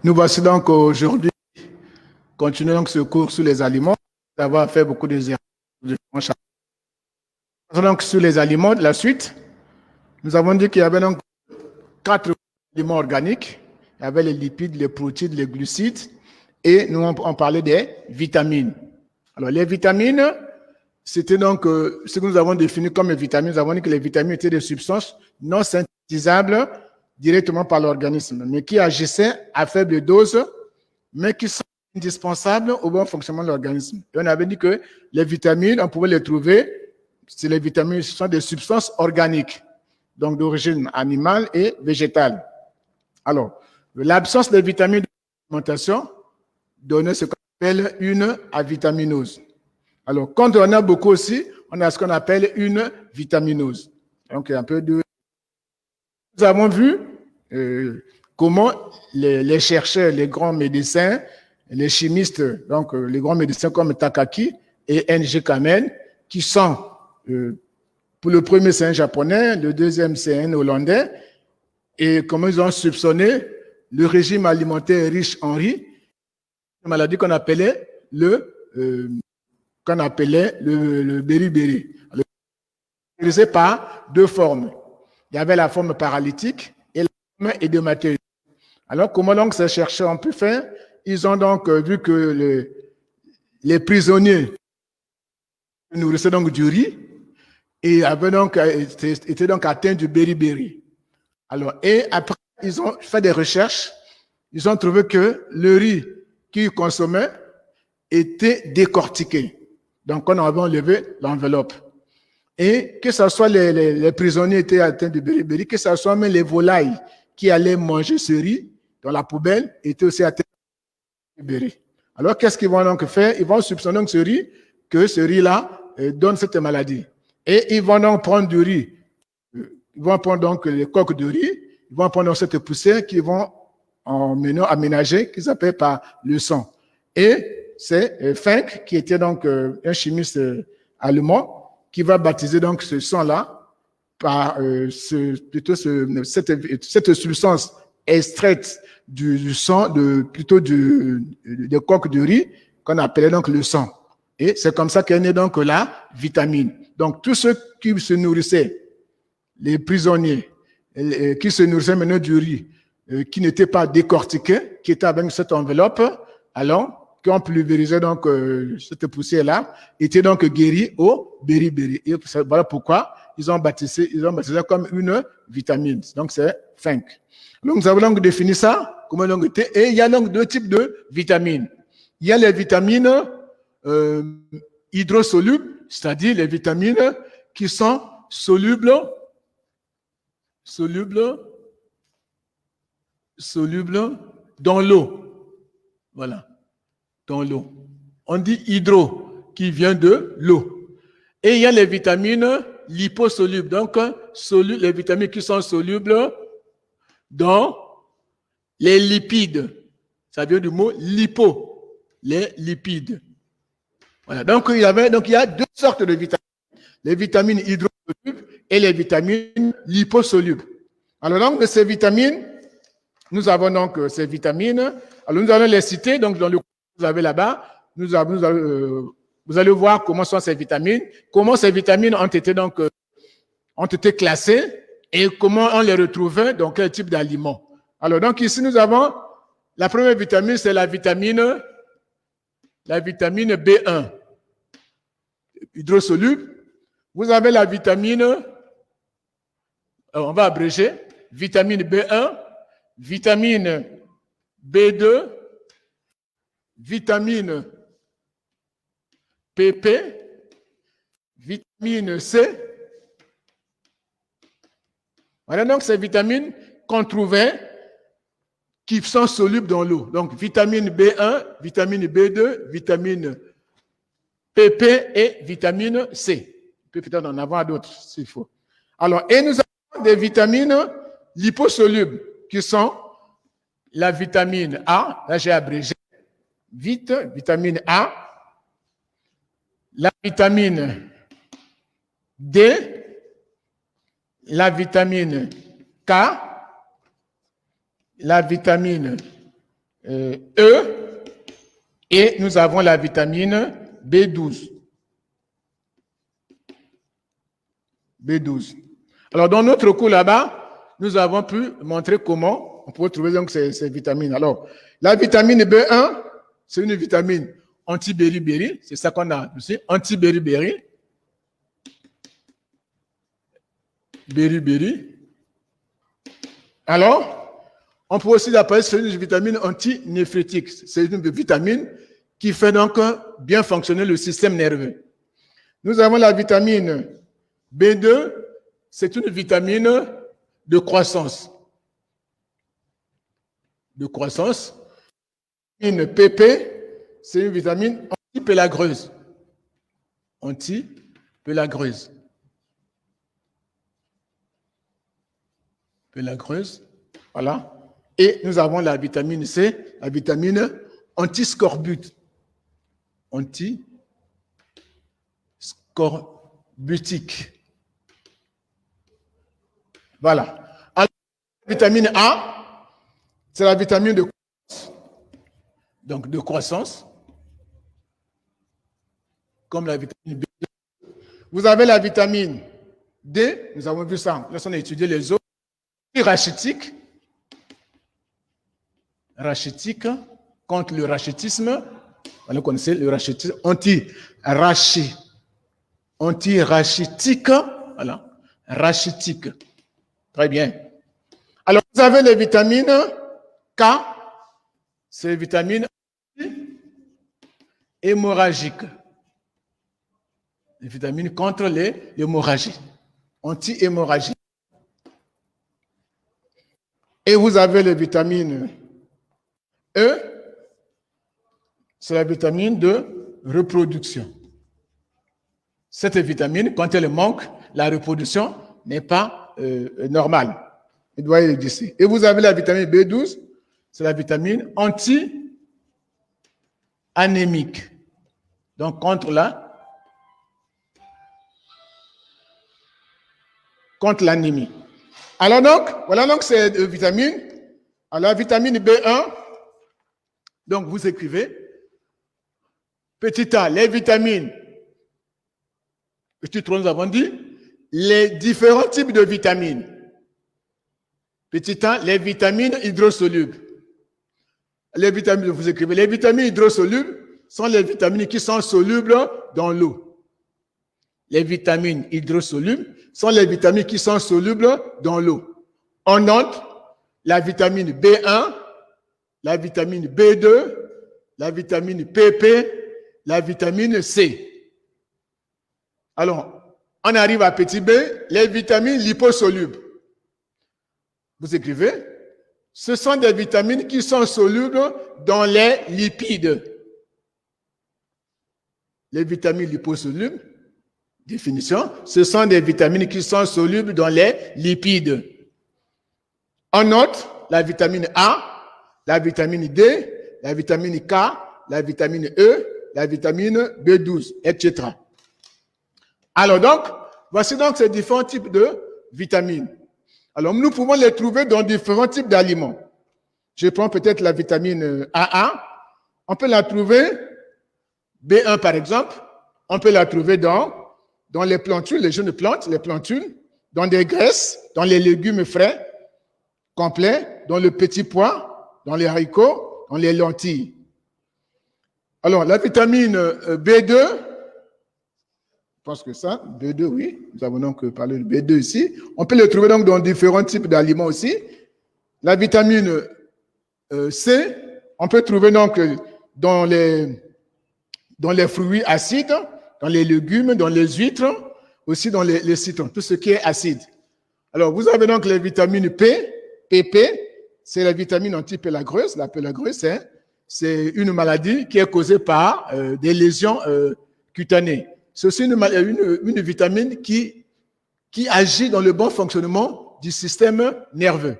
Nous voici donc aujourd'hui, continuons donc ce cours sur les aliments, d'avoir fait beaucoup d'exercices. Donc sur les aliments, la suite, nous avons dit qu'il y avait donc 4 aliments organiques. Il y avait les lipides, les protéines, les glucides, et nous on parlait des vitamines. Alors les vitamines, c'était donc ce que nous avons défini comme les vitamines. Nous avons dit que les vitamines étaient des substances non synthétisables directement par l'organisme, mais qui agissaient à faible dose, mais qui sont indispensables au bon fonctionnement de l'organisme. Et on avait dit que les vitamines, on pouvait les trouver, c'est les vitamines, ce sont des substances organiques, donc d'origine animale et végétale. Alors, l'absence des vitamines de l'alimentation donnait ce qu'on appelle une avitaminose. Alors, quand on a beaucoup aussi, on a ce qu'on appelle une vitaminose. Donc, un peu de... Nous avons vu comment les chercheurs, les grands médecins, les chimistes, donc les grands médecins comme Takaki et N.G. Kamen, qui sont, pour le premier c'est un japonais, le deuxième c'est un hollandais, et comment ils ont soupçonné le régime alimentaire riche en riz, une maladie qu'on appelait le beriberi. Caractérisé par 2 formes. Il y avait la forme paralytique et la forme édémateuse. Alors, comment donc ces chercheurs ont pu faire? Ils ont donc vu que les prisonniers nourrissaient donc du riz et étaient donc atteints du beriberi. Alors, et après, ils ont fait des recherches. Ils ont trouvé que le riz qu'ils consommaient était décortiqué. Donc, on avait enlevé l'enveloppe. Et que ce soit les prisonniers étaient atteints de beriberi, que ce soit même les volailles qui allaient manger ce riz dans la poubelle étaient aussi atteints de beriberi. Alors, qu'est-ce qu'ils vont donc faire? Ils vont soupçonner donc que ce riz-là donne cette maladie. Et ils vont donc prendre du riz. Ils vont prendre donc les coques de riz, ils vont prendre donc cette poussière qu'ils vont aménager, qu'ils appellent par le sang. Et c'est Fink, qui était donc un chimiste allemand, qui va baptiser donc ce sang-là par cette substance extraite du sang, des coques de riz, qu'on appelait donc le sang. Et c'est comme ça qu'est née donc la vitamine. Donc tous ceux qui se nourrissaient, les prisonniers, qui se nourrissaient maintenant du riz, qui n'étaient pas décortiqués, qui étaient avec cette enveloppe, alors quand on pulvérisait donc cette poussière-là, était donc guéri au beriberi. Et voilà pourquoi ils ont baptisé comme une vitamine. Donc c'est 5. Donc nous avons donc défini ça, comment donc était. Et il y a donc 2 types de vitamines. Il y a les vitamines hydrosolubles, c'est-à-dire les vitamines qui sont solubles dans l'eau. Voilà. Dans l'eau. On dit hydro, qui vient de l'eau. Et il y a les vitamines liposolubles, donc les vitamines qui sont solubles dans les lipides. Ça vient du mot lipo, les lipides. Voilà. Donc il y a 2 sortes de vitamines. Les vitamines hydrosolubles et les vitamines liposolubles. Alors donc de ces vitamines, nous avons donc ces vitamines. Alors nous allons les citer, donc dans le vous avez là-bas, vous allez voir comment sont ces vitamines, comment ces vitamines ont été classées et comment on les retrouvait dans quel type d'aliments. Alors, donc ici, nous avons la première vitamine, c'est la vitamine B1, hydrosoluble. Vous avez la vitamine, on va abréger, vitamine B1, vitamine B2, vitamine PP, vitamine C. Voilà donc ces vitamines qu'on trouvait qui sont solubles dans l'eau. Donc vitamine B1, vitamine B2, vitamine PP et vitamine C. On peut peut-être en avoir d'autres s'il faut. Alors, et nous avons des vitamines liposolubles qui sont la vitamine A, là j'ai abrégé, vitamine A, la vitamine D, la vitamine K, la vitamine E, et nous avons la vitamine B12. B12. Alors, dans notre cours là-bas, nous avons pu montrer comment on peut trouver donc ces vitamines. Alors, la vitamine B1, c'est une vitamine anti-beriberi, c'est ça qu'on a aussi, anti-beriberi. Beriberi. Alors, on peut aussi l'appeler c'est une vitamine anti-néphrétique. C'est une vitamine qui fait donc bien fonctionner le système nerveux. Nous avons la vitamine B2, c'est une vitamine de croissance. De croissance. Une PP, c'est une vitamine antipélagreuse. Antipélagreuse. Pélagreuse. Voilà. Et nous avons la vitamine C, la vitamine antiscorbute. Antiscorbutique. Voilà. Alors, la vitamine A, c'est la vitamine de croissance. Donc, de croissance. Comme la vitamine B. Vous avez la vitamine D, nous avons vu ça lorsqu'on a étudié les autres. Rachitique contre le rachitisme. Vous connaissez le rachitisme anti-rachitique. Voilà. Rachitique. Très bien. Alors, vous avez les vitamines K, c'est les vitamines hémorragiques. Les vitamines contre l'hémorragie. Anti-hémorragie. Et vous avez les vitamines E, c'est la vitamine de reproduction. Cette vitamine, quand elle manque, la reproduction n'est pas normale. Il doit exister. Et vous avez la vitamine B12, c'est la vitamine anti-anémique. Donc, contre l'anémie. Alors donc, voilà donc ces deux vitamines. Alors la vitamine B1, donc vous écrivez, petit a, les vitamines, petit 3 nous avons dit, les différents types de vitamines. Petit a, les vitamines hydrosolubles. Les vitamines, vous écrivez, les vitamines hydrosolubles sont les vitamines qui sont solubles dans l'eau. Les vitamines hydrosolubles sont les vitamines qui sont solubles dans l'eau. On note la vitamine B1, la vitamine B2, la vitamine PP, la vitamine C. Alors, on arrive à petit b, les vitamines liposolubles. Vous écrivez, ce sont des vitamines qui sont solubles dans les lipides. Les vitamines liposolubles, définition, ce sont des vitamines qui sont solubles dans les lipides. On note la vitamine A, la vitamine D, la vitamine K, la vitamine E, la vitamine B12, etc. Alors donc, voici donc ces différents types de vitamines. Alors, nous pouvons les trouver dans différents types d'aliments. Je prends peut-être la vitamine AA. On peut la trouver, B1 par exemple, on peut la trouver dans les plantules, les jeunes plantes, les plantules, dans des graisses, dans les légumes frais, complets, dans le petit pois, dans les haricots, dans les lentilles. Alors, la vitamine B2, je pense que ça, B2, oui, nous avons donc parlé de B2 ici. On peut le trouver donc dans différents types d'aliments aussi. La vitamine C, on peut trouver donc dans les fruits acides, dans les légumes, dans les huîtres, aussi dans les citrons, tout ce qui est acide. Alors, vous avez donc les vitamines P, PP, c'est la vitamine antipélagreuse. La pélagreuse, c'est une maladie qui est causée par des lésions cutanées. C'est aussi une vitamine qui agit dans le bon fonctionnement du système nerveux.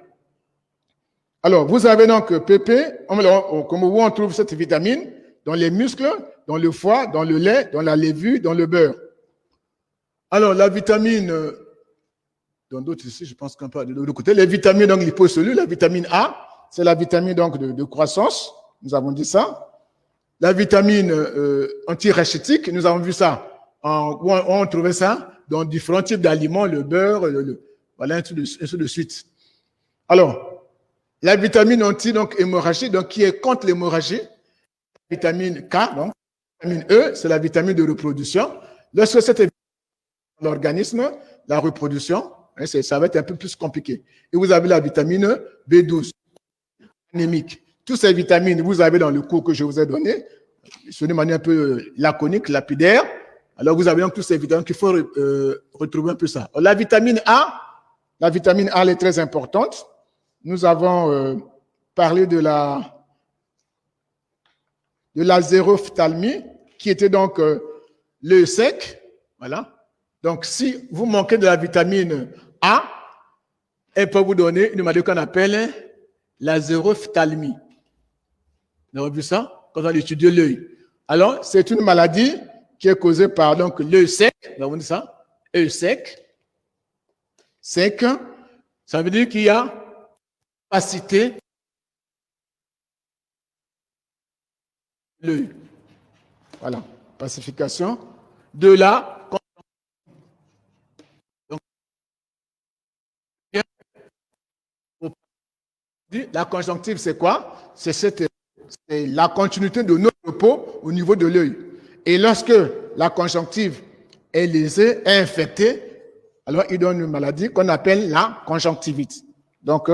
Alors, vous avez donc PP, comme où on trouve cette vitamine? Dans les muscles, dans le foie, dans le lait, dans la levure, dans le beurre. Alors, la vitamine, dans d'autres ici, je pense qu'on peut de l'autre côté, les vitamines donc liposolubles, la vitamine A, c'est la vitamine donc, de croissance, nous avons dit ça. La vitamine anti-rachitique, nous avons vu ça, on trouvait ça dans différents types d'aliments, le beurre, voilà, ainsi de suite. Alors, la vitamine anti-hémorragie, donc, qui est contre l'hémorragie, vitamine K, donc, vitamine E, c'est la vitamine de reproduction. Lorsque cette l'organisme, la reproduction, hein, ça va être un peu plus compliqué. Et vous avez la vitamine B12, anémique. Toutes ces vitamines, vous avez dans le cours que je vous ai donné, sur une manière un peu laconique, lapidaire. Alors, vous avez donc toutes ces vitamines qu'il faut retrouver un peu ça. Alors, la vitamine A, elle est très importante. Nous avons parlé de l'azérophthalmie, qui était donc l'œil sec. Voilà. Donc, si vous manquez de la vitamine A, elle peut vous donner une maladie qu'on appelle l'azérophthalmie. Vous avez vu ça? Quand on étudie l'œil. Alors, c'est une maladie qui est causée par donc l'œil sec. Vous avez vu ça? Œil sec. Sec. Ça veut dire qu'il y a capacité de l'œil. Voilà. Pacification de la La conjonctive, c'est quoi? C'est la continuité de notre peau au niveau de l'œil. Et lorsque la conjonctive est lésée, est infectée, alors il donne une maladie qu'on appelle la conjonctivite. Donc,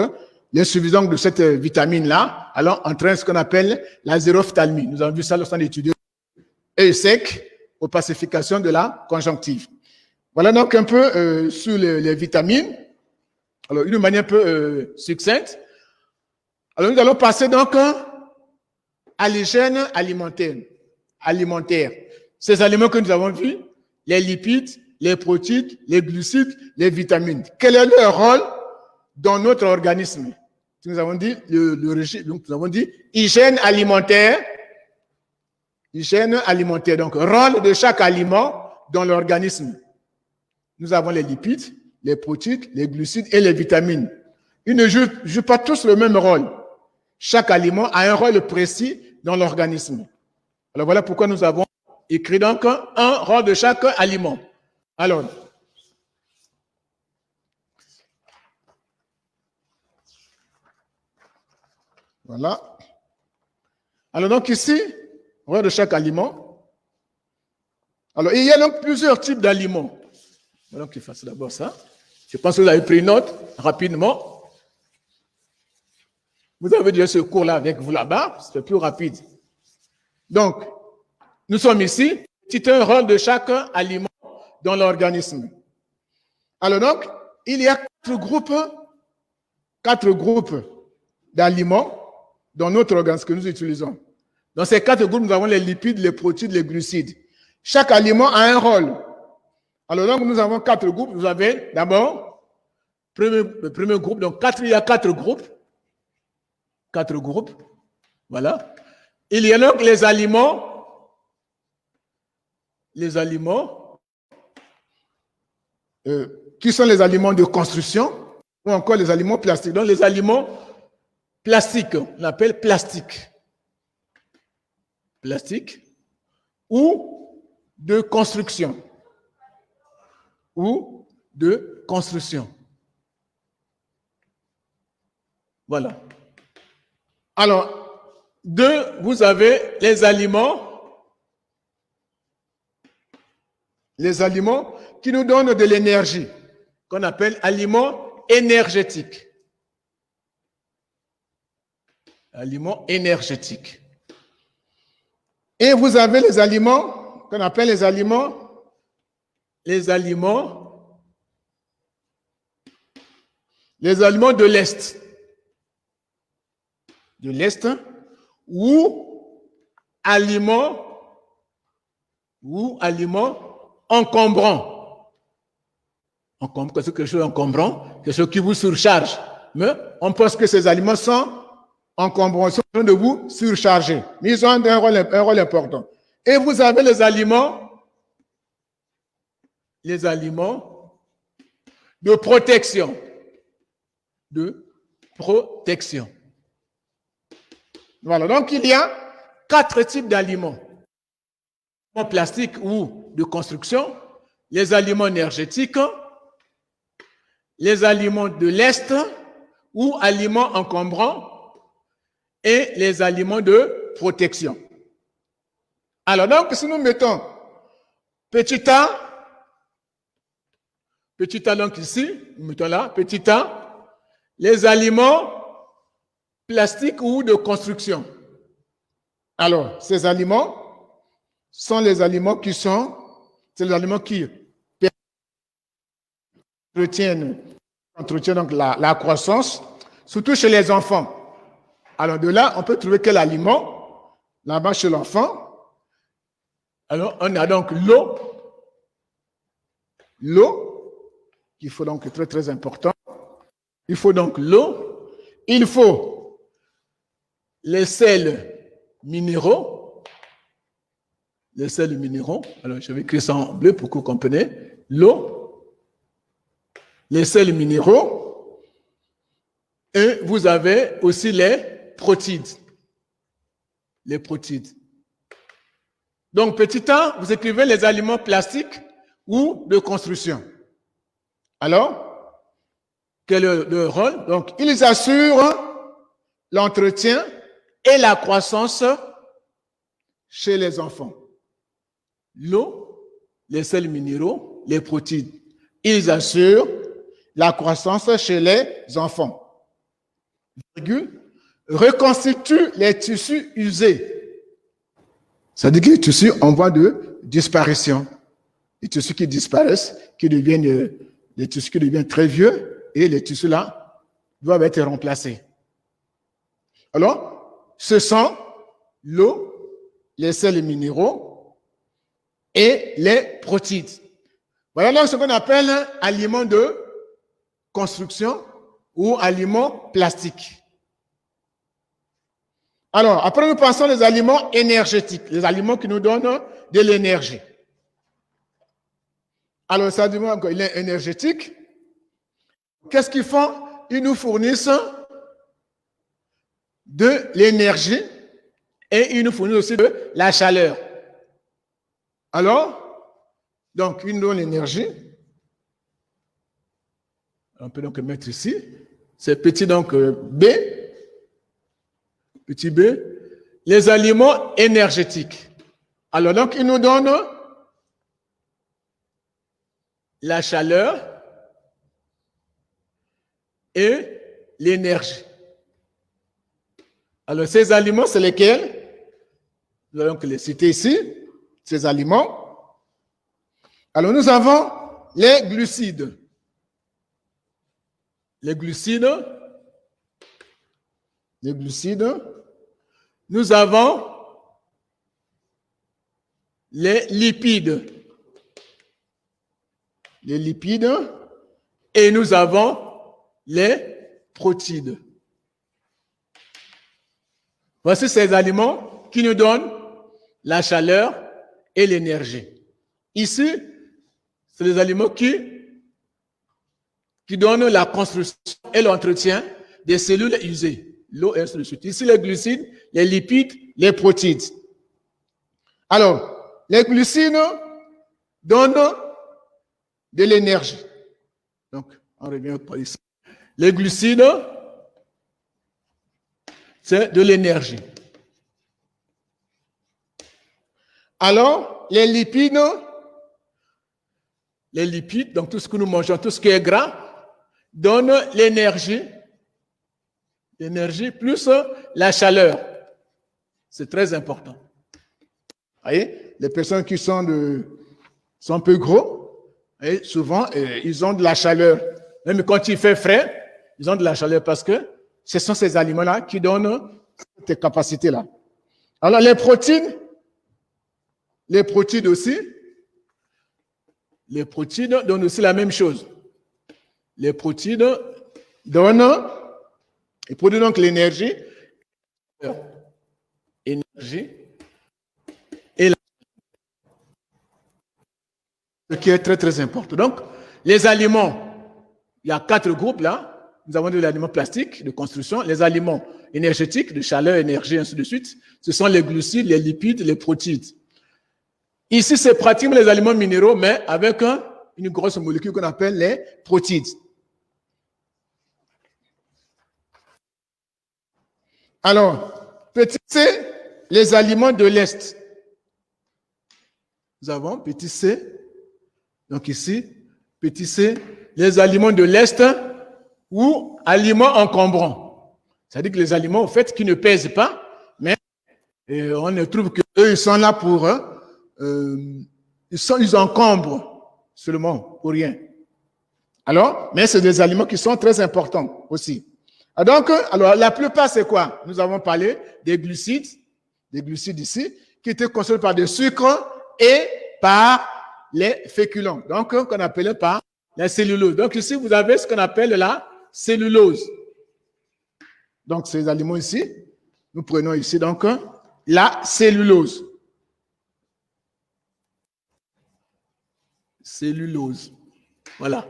l'insuffisance de cette vitamine-là, alors entraîne ce qu'on appelle la zérophthalmie. Nous avons vu ça lorsqu'on étudie œil sec aux pacifications de la conjonctive. Voilà donc un peu sur les vitamines. Alors, une manière un peu succincte. Alors, nous allons passer donc à l'hygiène alimentaire. Ces aliments que nous avons vus, les lipides, les protéines, les glucides, les vitamines. Quel est leur rôle dans notre organisme? Nous avons dit le régime, donc nous avons dit hygiène alimentaire. Hygiène alimentaire, donc rôle de chaque aliment dans l'organisme. Nous avons les lipides, les protéines, les glucides et les vitamines. Ils ne jouent pas tous le même rôle. Chaque aliment a un rôle précis dans l'organisme. Alors voilà pourquoi nous avons écrit donc un rôle de chaque aliment. Alors, voilà. Alors donc ici, rôle de chaque aliment. Alors il y a donc plusieurs types d'aliments. Voilà qu'il fasse d'abord ça. Je pense que vous avez pris note rapidement. Vous avez déjà ce cours-là avec vous là-bas, c'est plus rapide. Donc, nous sommes ici, c'est un rôle de chaque aliment dans l'organisme. Alors donc, il y a quatre groupes d'aliments dans notre organisme que nous utilisons. Dans ces quatre groupes, nous avons les lipides, les protéines, les glucides. Chaque aliment a un rôle. Alors donc, nous avons quatre groupes. Vous avez d'abord le premier groupe, donc il y a quatre groupes. Quatre groupes, voilà. Il y a donc les aliments qui sont les aliments de construction ou encore les aliments plastiques. Donc les aliments plastiques, on appelle plastique ou de construction Voilà. Alors, vous avez les aliments qui nous donnent de l'énergie, qu'on appelle aliments énergétiques. Aliments énergétiques. Et vous avez les aliments qu'on appelle les aliments de l'Est. Ou aliments encombrants. Quelque chose encombrant, quelque chose qui vous surcharge. Mais on pense que ces aliments sont encombrants, ils sont en train de vous surcharger. Mais ils ont un rôle important. Et vous avez les aliments de protection. Voilà, donc il y a 4 types d'aliments. Plastiques ou de construction, les aliments énergétiques, les aliments de l'Est ou aliments encombrants et les aliments de protection. Alors donc, si nous mettons petit a donc ici, nous mettons là, petit a, les aliments plastiques ou de construction. Alors, ces aliments sont les aliments qui entretiennent donc la croissance, surtout chez les enfants. Alors de là, on peut trouver quel aliment là-bas chez l'enfant. Alors, on a donc l'eau, qu'il faut donc très très important. Il faut donc l'eau, il faut les sels minéraux. Les sels minéraux, alors je vais écrire ça en bleu pour que vous compreniez. L'eau, les sels minéraux, et vous avez aussi les protides. Les protides. Donc, petit a, vous écrivez les aliments plastiques ou de construction. Alors, quel est le rôle? Donc, ils assurent l'entretien et la croissance chez les enfants. L'eau, les sels minéraux, les protides. Ils assurent la croissance chez les enfants. Reconstituent les tissus usés. Ça veut dire que les tissus en voie de disparition. Les tissus qui disparaissent, qui deviennent les tissus qui deviennent très vieux, et les tissus là doivent être remplacés. Alors, ce sont l'eau, les sels minéraux, et les protides. Voilà donc ce qu'on appelle aliments de construction ou aliments plastiques. Alors, après nous passons aux aliments énergétiques, les aliments qui nous donnent de l'énergie. Alors, ça dit qu'il est énergétique. Qu'est-ce qu'ils font? Ils nous fournissent de l'énergie et ils nous fournissent aussi de la chaleur. Alors, donc, une donne l'énergie. On peut donc mettre ici. C'est petit donc B. Petit B. Les aliments énergétiques. Alors, donc, ils nous donnent la chaleur et l'énergie. Alors, ces aliments, c'est lesquels? Nous allons les citer ici. Ces aliments. Alors, nous avons les glucides. Les glucides. Nous avons les lipides. Et nous avons les protides. Voici ces aliments qui nous donnent la chaleur et l'énergie. Ici, c'est les aliments qui donnent la construction et l'entretien des cellules usées. L'eau et ainsi de suite. Ici, les glucides, les lipides, les protides. Alors, les glucides donnent de l'énergie. Donc, on revient par ici. Les glucides, c'est de l'énergie. Alors, les lipides, donc tout ce que nous mangeons, tout ce qui est gras, donne l'énergie. L'énergie plus la chaleur. C'est très important. Vous voyez, les personnes qui sont un peu gros, et souvent, ils ont de la chaleur. Même quand il fait frais, ils ont de la chaleur parce que ce sont ces aliments-là qui donnent cette capacité-là. Alors, les protéines aussi, les protéines donnent aussi la même chose. Les protéines donnent, ils produisent donc l'énergie, et ce qui est très très important. Donc, les aliments, il y a 4 groupes là nous avons des aliments plastiques de construction, les aliments énergétiques, de chaleur, énergie, ainsi de suite. Ce sont les glucides, les lipides, les protéines. Ici, c'est pratiquement les aliments minéraux, mais avec une grosse molécule qu'on appelle les protéines. Alors, petit c, les aliments de l'Est. Nous avons petit c, donc ici, petit c, les aliments de l'Est ou aliments encombrants. C'est-à-dire que les aliments, au fait, qui ne pèsent pas, mais on ne trouve qu'eux, ils sont là pour... ils encombrent seulement pour rien. Alors, mais c'est des aliments qui sont très importants aussi. Donc, alors, la plupart, c'est quoi? Nous avons parlé des glucides ici, qui étaient constitués par des sucres et par les féculents, donc qu'on appelait par la cellulose. Donc ici, vous avez ce qu'on appelle la cellulose. Donc, ces aliments ici, nous prenons ici donc la cellulose. Cellulose. Voilà.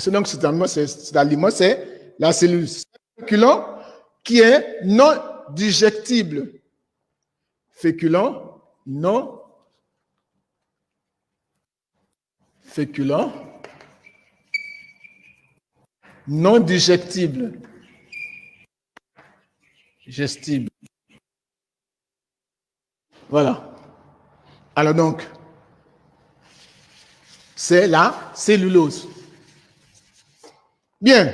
Donc, cet aliment, c'est la cellulose. Féculent qui est non digestible. Féculent non digestible. Gestible. Voilà. Alors donc, c'est la cellulose. Bien.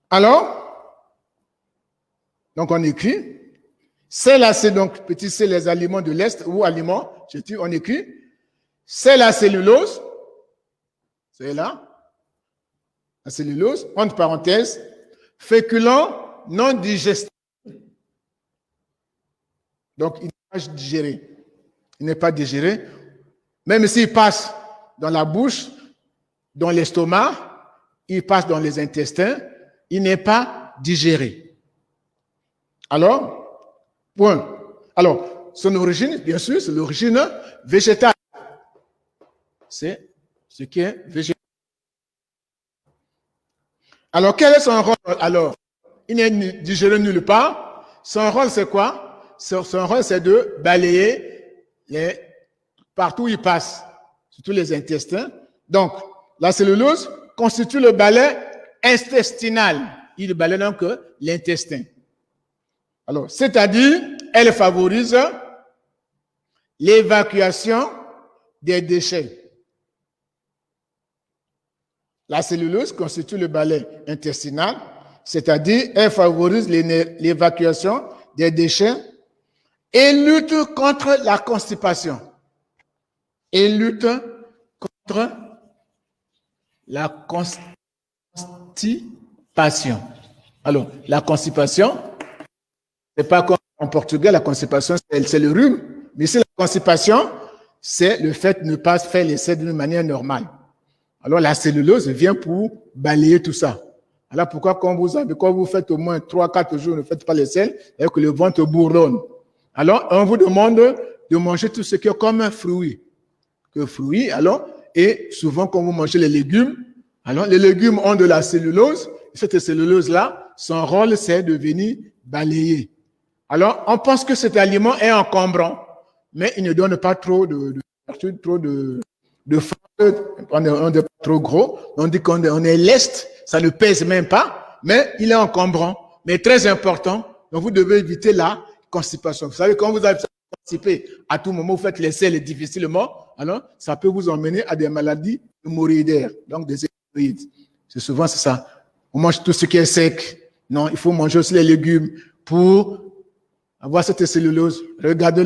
Alors, donc on écrit, c'est donc petit c, les aliments de l'Est ou aliments, on écrit, c'est la cellulose, c'est là, la cellulose, entre parenthèses, féculent non digestible. Donc, il n'est pas digéré. Il n'est pas digéré. Même s'il passe dans la bouche, dans l'estomac, il passe dans les intestins, il n'est pas digéré. Alors, point. Alors, son origine, bien sûr, c'est l'origine végétale. C'est ce qui est végétal. Alors, quel est son rôle? Alors, il n'est digéré nulle part. Son rôle, c'est quoi? Son rôle, c'est de balayer partout où il passe, surtout les intestins. Donc, la cellulose constitue le balai intestinal. Il balaye donc l'intestin. Alors, c'est-à-dire, elle favorise l'évacuation des déchets. La cellulose constitue le balai intestinal, c'est-à-dire, elle favorise l'évacuation des déchets et lutte contre la constipation. Et lutte contre la constipation. Alors, la constipation, c'est pas comme en portugais, la constipation, c'est le rhume. Mais ici, la constipation, c'est le fait de ne pas faire les selles d'une manière normale. Alors, la cellulose vient pour balayer tout ça. Alors, pourquoi quand vous faites au moins 3-4 jours, ne faites pas les selles, et que le ventre bourdonne. Alors, on vous demande de manger tout ce qui est comme un fruit. Alors, et souvent, quand vous mangez les légumes, alors les légumes ont de la cellulose. Cette cellulose-là, son rôle, c'est de venir balayer. Alors, on pense que cet aliment est encombrant, mais il ne donne pas trop de on n'est pas trop gros. On dit qu'on est leste, ça ne pèse même pas, mais il est encombrant, mais très important. Donc, vous devez éviter la constipation. Vous savez, quand vous avez constipé, à tout moment, vous faites les selles difficilement, alors ça peut vous emmener à des maladies hémorroïdaires, donc des hémorroïdes. C'est ça. On mange tout ce qui est sec. Non, il faut manger aussi les légumes pour avoir cette cellulose. Regardez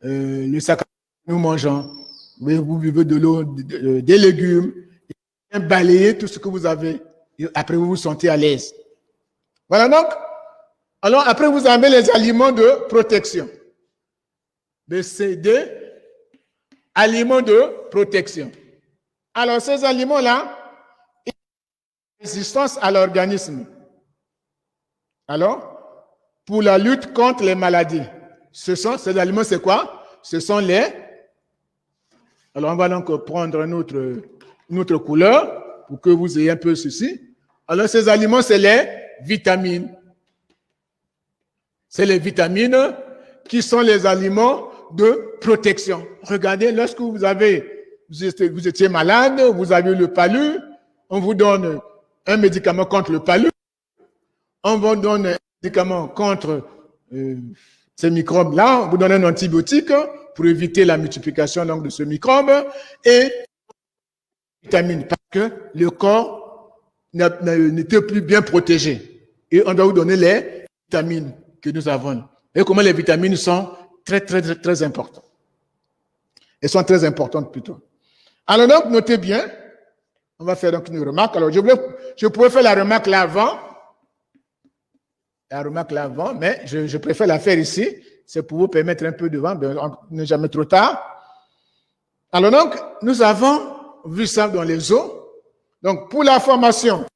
le sac que nous mangeons. Vous buvez de l'eau, des légumes, et balayez tout ce que vous avez. Et après, vous vous sentez à l'aise. Voilà donc. Alors, après, vous avez les aliments de protection. BCD, aliments de protection. Alors, ces aliments-là, ils ont une résistance à l'organisme. Alors, pour la lutte contre les maladies, ces aliments, c'est quoi? Ce sont les... Alors, on va donc prendre une autre couleur pour que vous ayez un peu ceci. Alors, ces aliments, c'est les vitamines. C'est les vitamines qui sont les aliments de protection. Regardez, lorsque vous étiez malade, vous avez le palu, on vous donne un médicament contre le palu, on vous donne un médicament contre ces microbes-là, on vous donne un antibiotique pour éviter la multiplication donc, de ce microbe et vitamines, parce que le corps n'était plus bien protégé. Et on doit vous donner les vitamines que nous avons. Et comment les vitamines sont très, très, très, très importantes. Elles sont très importantes plutôt. Alors donc, notez bien, on va faire donc une remarque. Alors, je pourrais faire la remarque là avant, mais je préfère la faire ici. C'est pour vous permettre un peu de vent, on n'est jamais trop tard. Alors donc, nous avons vu ça dans les os. Donc, pour la formation,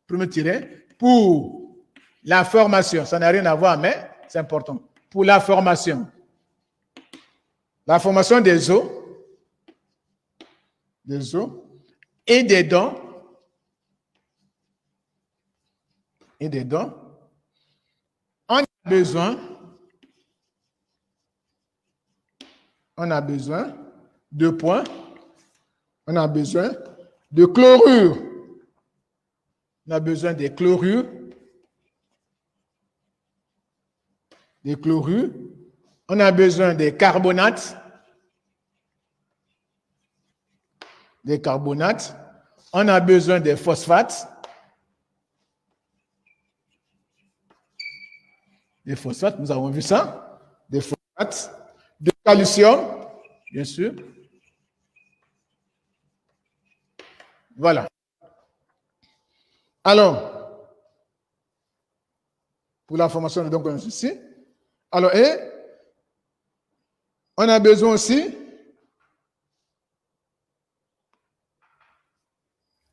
premier tiret, pour la formation, ça n'a rien à voir, mais c'est important. Pour la formation des os et des dents, on a besoin de points, on a besoin de chlorure, on a besoin des chlorures, on a besoin des carbonates, on a besoin des phosphates, nous avons vu ça, des phosphates, de calcium, bien sûr. Voilà. Alors, pour la formation, donc, on a ceci. Alors, et on a besoin aussi,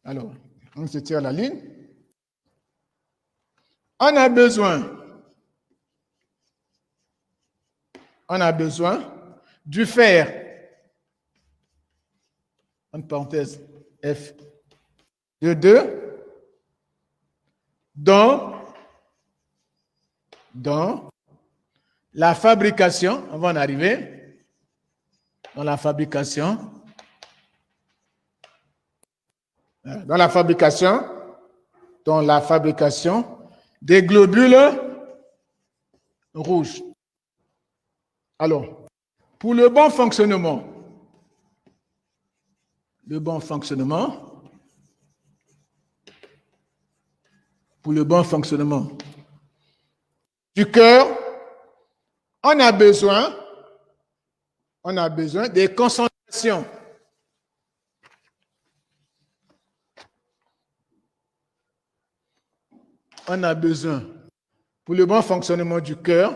alors, on se tire la ligne. On a besoin du fer, entre parenthèses, F, de 2, dans la fabrication, on va en arriver, dans la fabrication des globules rouges. Alors, pour le bon fonctionnement du cœur, on a besoin des concentrations. On a besoin, pour le bon fonctionnement du cœur,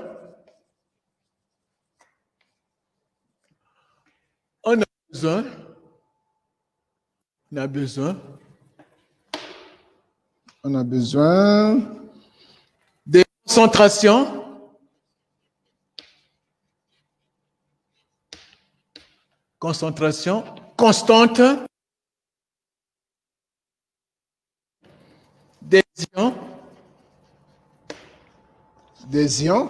on a besoin des concentrations constantes des ions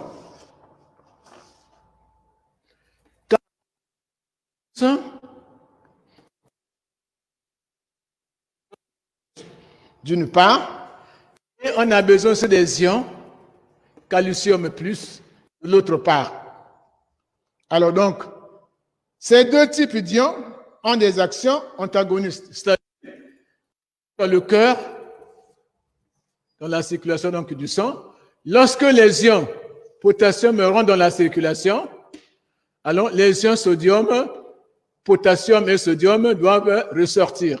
d'une part, et on a besoin aussi des ions calcium plus de l'autre part. Alors donc, ces deux types d'ions ont des actions antagonistes, c'est-à-dire dans le cœur, dans la circulation donc, du sang. Lorsque les ions potassium rentrent dans la circulation, alors les ions sodium, potassium et sodium doivent ressortir.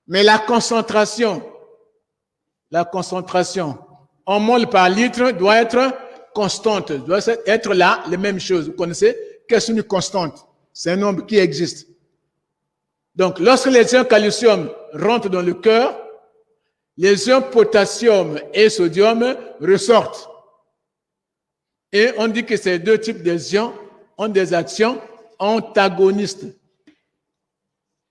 Mais la concentration en mol par litre doit être constante, doit être là, les mêmes choses. Vous connaissez qu'est-ce qu'une constante? C'est un nombre qui existe. Donc, lorsque les ions calcium rentrent dans le cœur, les ions potassium et sodium ressortent. Et on dit que ces deux types d'ions ont des actions antagonistes.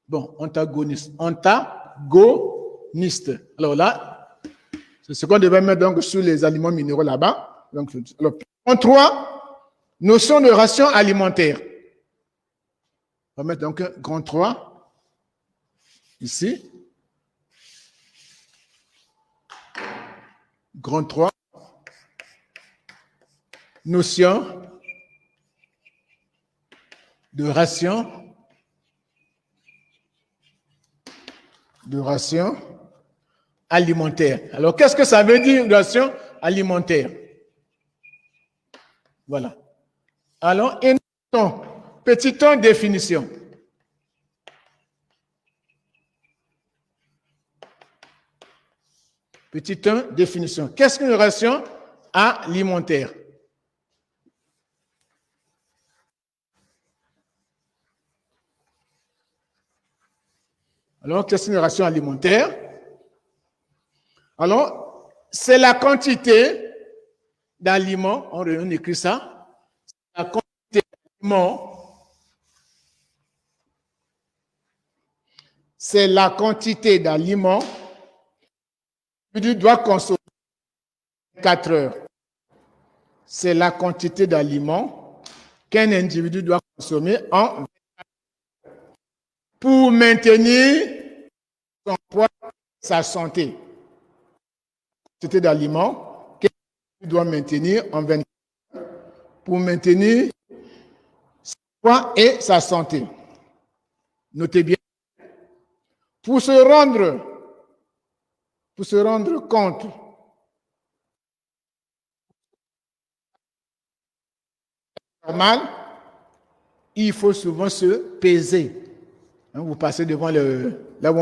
Bon, antagonistes. Anta, agonistes. Alors là, c'est ce qu'on devait mettre donc sur les aliments minéraux là-bas. Donc, point 3, notion de ration alimentaire. On va mettre donc grand 3 ici. Grand 3. Notion de ration alimentaire. Alors, qu'est-ce que ça veut dire, ration alimentaire? Voilà. Alors, petit 1, définition. Petit 1, définition. Qu'est-ce qu'une ration alimentaire? Alors, qu'est-ce qu'une ration alimentaire? Alors, c'est la quantité d'aliments, on écrit ça, la quantité d'aliments, c'est la quantité d'aliments que tu dois consommer en 4 heures. C'est la quantité d'aliments qu'un individu doit consommer en 24 heures pour maintenir son poids, sa santé. Quantité d'aliments qu'un individu doit maintenir en 24 heures pour maintenir son poids et sa santé. Notez bien, pour se rendre compte normal, il faut souvent se peser. Vous passez devant là où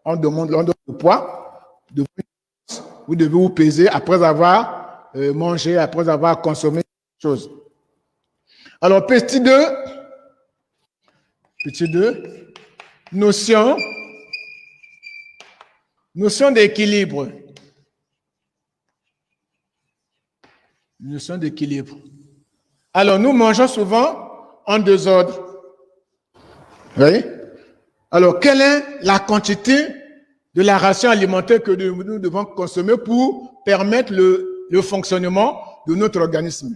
on demande le poids, vous devez vous peser après avoir mangé, après avoir consommé quelque chose. Alors, petit 2, notion d'équilibre. Notion d'équilibre. Alors, nous mangeons souvent en désordre. Oui. Alors, quelle est la quantité de la ration alimentaire que nous devons consommer pour permettre le fonctionnement de notre organisme?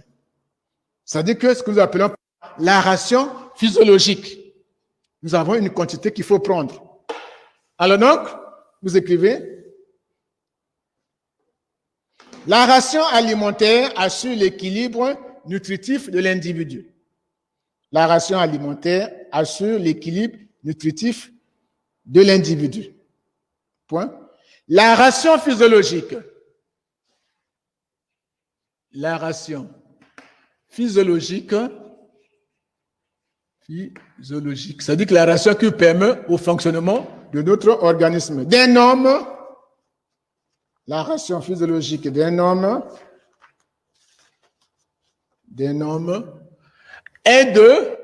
C'est-à-dire que ce que nous appelons la ration physiologique. Nous avons une quantité qu'il faut prendre. Alors donc, vous écrivez, la ration alimentaire assure l'équilibre nutritif de l'individu. La ration alimentaire assure l'équilibre nutritif de l'individu. Point. La ration physiologique. La ration physiologique, c'est-à-dire que la ration qui permet au fonctionnement de notre organisme. D'un homme, la ration physiologique d'un homme est de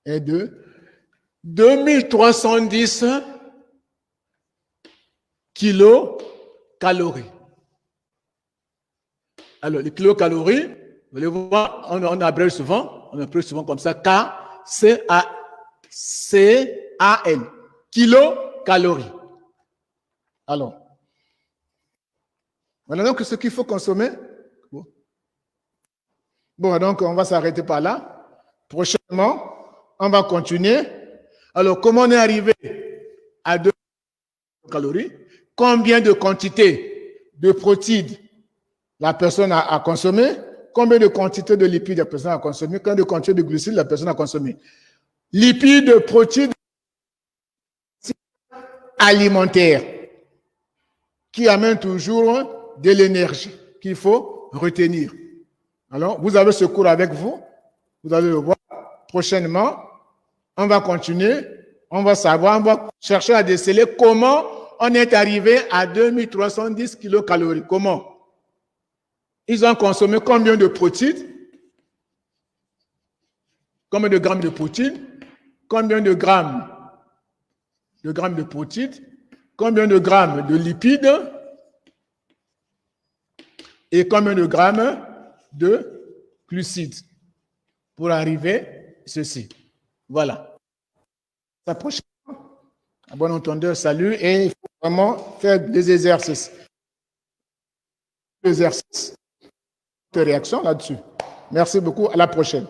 est de 2310 kilocalories. Alors, les kilocalories, vous allez voir, on abrège souvent comme ça, K-C-A-L, kilocalories. Alors, voilà donc ce qu'il faut consommer. Bon, donc on va s'arrêter par là. Prochainement, on va continuer. Alors, comment on est arrivé à 2 calories? Combien de quantité de protéines la personne a consommé? Combien de quantité de lipides la personne a consommé? Combien de quantité de glucides la personne a consommé? Lipides, protéines alimentaires qui amènent toujours de l'énergie qu'il faut retenir. Alors, vous avez ce cours avec vous. Vous allez le voir prochainement. On va continuer. On va savoir, on va chercher à déceler comment on est arrivé à 2310 kilocalories. Comment? Ils ont consommé combien de protéines? Combien de grammes de protéines? Combien de grammes de protéines? Combien de grammes de lipides? et combien de grammes de glucides pour arriver à ceci. Voilà. À la prochaine. À bon entendeur, salut. Et il faut vraiment faire des exercices. Des exercices de réaction là-dessus. Merci beaucoup. À la prochaine.